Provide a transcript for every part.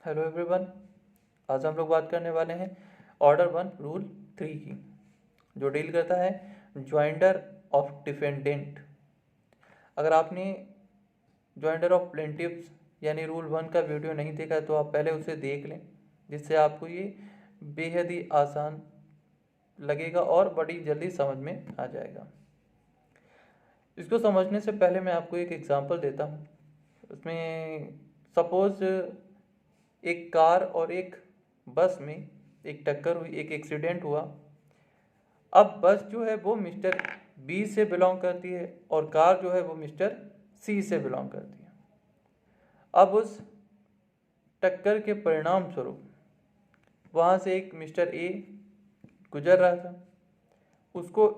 Hello everyone. आज हम लोग बात करने वाले हैं ऑर्डर 1 रूल 3 की, जो डील करता है ज्वाइंडर ऑफ डिफेंडेंट। अगर आपने ज्वाइंडर ऑफ प्लेंटिव्स यानी रूल 1 का वीडियो नहीं देखा तो आप पहले उसे देख लें, जिससे आपको ये बेहद ही आसान लगेगा और बड़ी जल्दी समझ में आ जाएगा। इसको समझने से पहले मैं आपको एक एग्जांपल देता हूँ। उसमें सपोज एक कार और एक बस में एक टक्कर हुई, एक एक्सीडेंट हुआ। अब बस जो है वो मिस्टर बी से बिलोंग करती है और कार जो है वो मिस्टर सी से बिलोंग करती है। अब उस टक्कर के परिणाम स्वरूप वहाँ से एक मिस्टर ए गुजर रहा था, उसको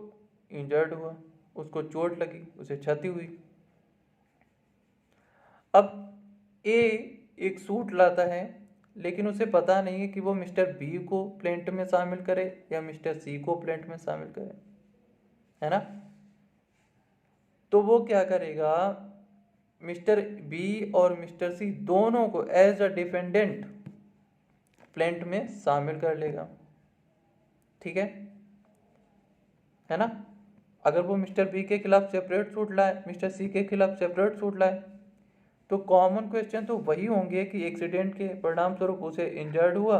इंजर्ड हुआ, उसको चोट लगी, उसे क्षति हुई। अब ए एक सूट लाता है, लेकिन उसे पता नहीं है कि वो मिस्टर बी को प्लेंट में शामिल करे या मिस्टर सी को प्लेंट में शामिल करे, है ना। तो वो क्या करेगा, मिस्टर बी और मिस्टर सी दोनों को एज अ डिफेंडेंट प्लेंट में शामिल कर लेगा, ठीक है ना। अगर वो मिस्टर बी के खिलाफ सेपरेट सूट लाए, मिस्टर सी के खिलाफ सेपरेट सूट लाए, तो कॉमन क्वेश्चन तो वही होंगे कि एक्सीडेंट के परिणाम स्वरूप उसे इंजर्ड हुआ,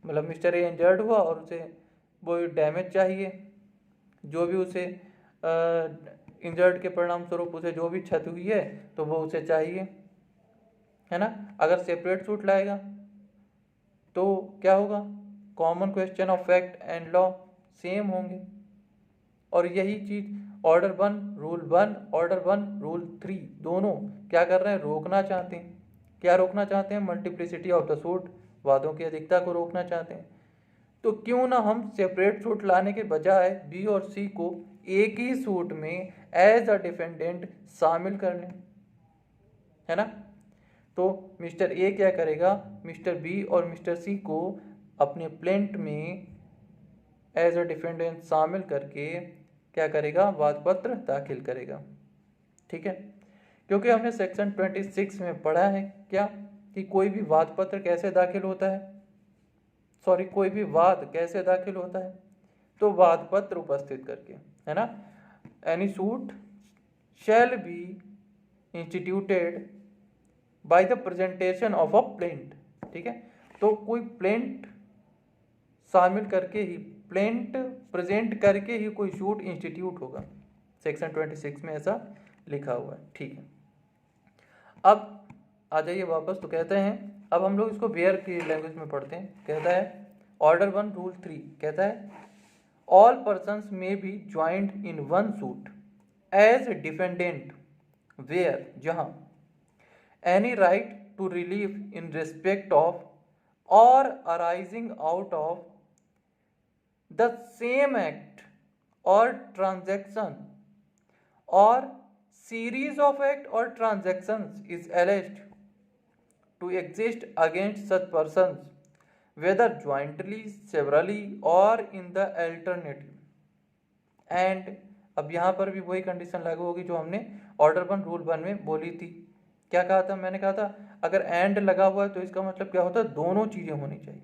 मतलब मिस्टर ए इंजर्ड हुआ और उसे वो डैमेज चाहिए, जो भी उसे इंजर्ड के परिणाम स्वरूप उसे जो भी क्षति हुई है तो वो उसे चाहिए, है ना। अगर सेपरेट सूट लाएगा तो क्या होगा, common question of fact and law same होंगे। और यही चीज ऑर्डर 1 ऑर्डर 1 रूल 3 दोनों क्या कर रहे हैं, रोकना चाहते हैं। क्या रोकना चाहते हैं, मल्टीप्लिसिटी ऑफ द सूट, वादों की अधिकता को रोकना चाहते हैं। तो क्यों ना हम सेपरेट सूट लाने के बजाय बी और सी को एक ही सूट में एज अ डिफेंडेंट शामिल कर लें, है ना। तो मिस्टर ए क्या करेगा, मिस्टर बी और मिस्टर सी को अपने प्लेंट में एज अ डिफेंडेंट शामिल करके क्या करेगा, वाद पत्र दाखिल करेगा, ठीक है। क्योंकि हमने सेक्शन 26 में पढ़ा है क्या, कि कोई भी वाद पत्र कैसे दाखिल होता है, कोई भी वाद कैसे दाखिल होता है, तो वाद पत्र उपस्थित करके, है ना। Any suit shall be instituted by the presentation of a plaint, ठीक है। तो कोई प्लेंट शामिल करके ही, प्लेंट प्रेजेंट करके ही कोई सूट इंस्टीट्यूट होगा, सेक्शन 26 में ऐसा लिखा हुआ है, ठीक है। अब आ जाइए वापस, तो कहते हैं अब हम लोग इसको वेयर की लैंग्वेज में पढ़ते हैं। कहता है ऑर्डर 1 रूल 3 कहता है all persons may be joint in one suit as defendant where, जहां any right to relief in respect of और arising out of the same act or transaction or series of act or transactions is alleged to exist against such persons whether jointly, severally or in the alternative and अब यहाँ पर भी वही condition लागू होगी जो हमने ऑर्डर 1 रूल 1 में बोली थी। क्या कहा था, मैंने कहा था अगर एंड लगा हुआ है तो इसका मतलब क्या होता है, दोनों चीजें होनी चाहिए,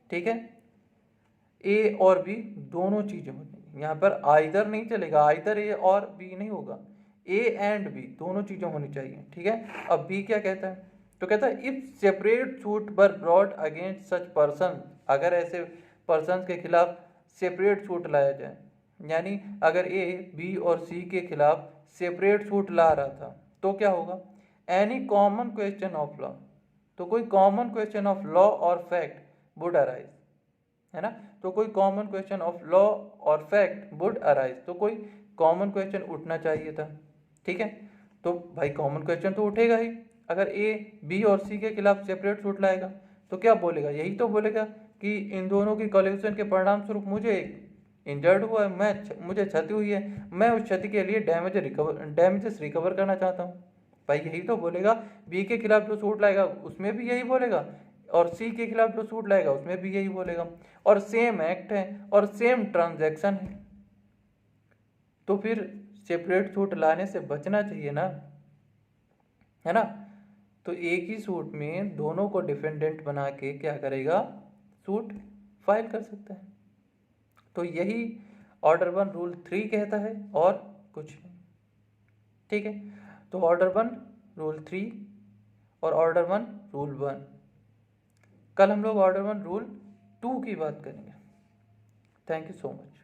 ठीक है। ए और बी दोनों चीजें होनी, यहाँ पर आइदर नहीं चलेगा, आइदर ए और बी नहीं होगा, ए एंड बी दोनों चीजें होनी चाहिए, ठीक है। अब बी क्या कहता है, तो कहता है if separate suit were brought against such person, अगर ऐसे पर्सन के खिलाफ सेपरेट सूट लाया जाए, यानी अगर ए बी और सी के खिलाफ सेपरेट सूट ला रहा था तो क्या होगा, any common question of law, तो कोई कॉमन क्वेश्चन ऑफ लॉ और फैक्ट वुड अराइज, है ना। तो कोई कॉमन क्वेश्चन ऑफ लॉ और फैक्ट वुड अराइज, तो कोई कॉमन क्वेश्चन उठना चाहिए था, ठीक है। तो भाई कॉमन क्वेश्चन तो उठेगा ही, अगर ए बी और सी के खिलाफ सेपरेट सूट लाएगा तो क्या बोलेगा, यही तो बोलेगा कि इन दोनों की कॉलिजन के परिणाम स्वरूप मुझे इंजर्ड हुआ है, मुझे क्षति हुई है, मैं उस क्षति के लिए डैमेजेस रिकवर करना चाहता हूँ, भाई यही तो बोलेगा। बी के खिलाफ जो सूट लाएगा उसमें भी यही बोलेगा और सी के खिलाफ जो सूट लाएगा उसमें भी यही बोलेगा, और सेम एक्ट है और सेम ट्रांजैक्शन है, तो फिर सेपरेट सूट लाने से बचना चाहिए ना, है ना। तो एक ही सूट में दोनों को डिफेंडेंट बना के क्या करेगा, सूट फाइल कर सकता है। तो यही ऑर्डर 1 रूल 3 कहता है और कुछ नहीं। ठीक है, तो ऑर्डर 1 रूल 3 और ऑर्डर 1 रूल 1। कल हम लोग ऑर्डर 1 रूल 2 की बात करेंगे। Thank you so much.